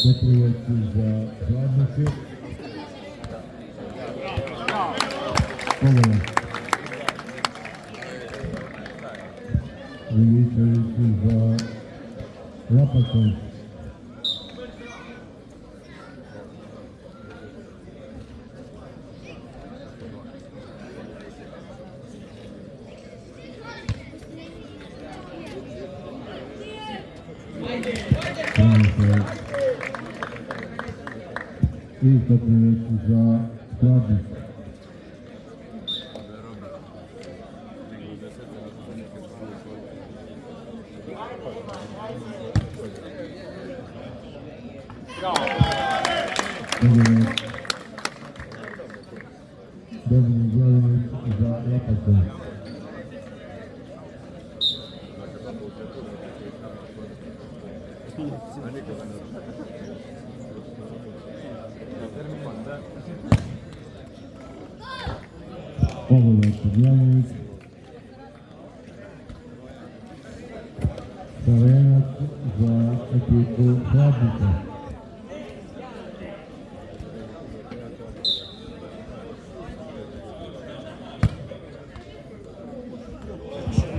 Doprijeći za Hladnicu. Pogoda. Iličevići za Lapadsonss. I doprijeći za Hladnicu. Dobri Glavinić za Lapadsonss. Pogoda Izvođenje. Sarenac za ekipu Hladnica.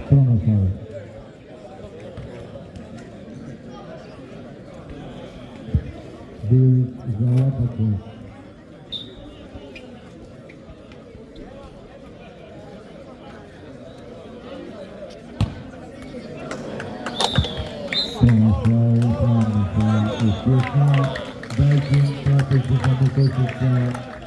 Promašaj. Bilić za Lapadsonss. Promašaj, Hladnica uspješna. Dajte prateći za dokočica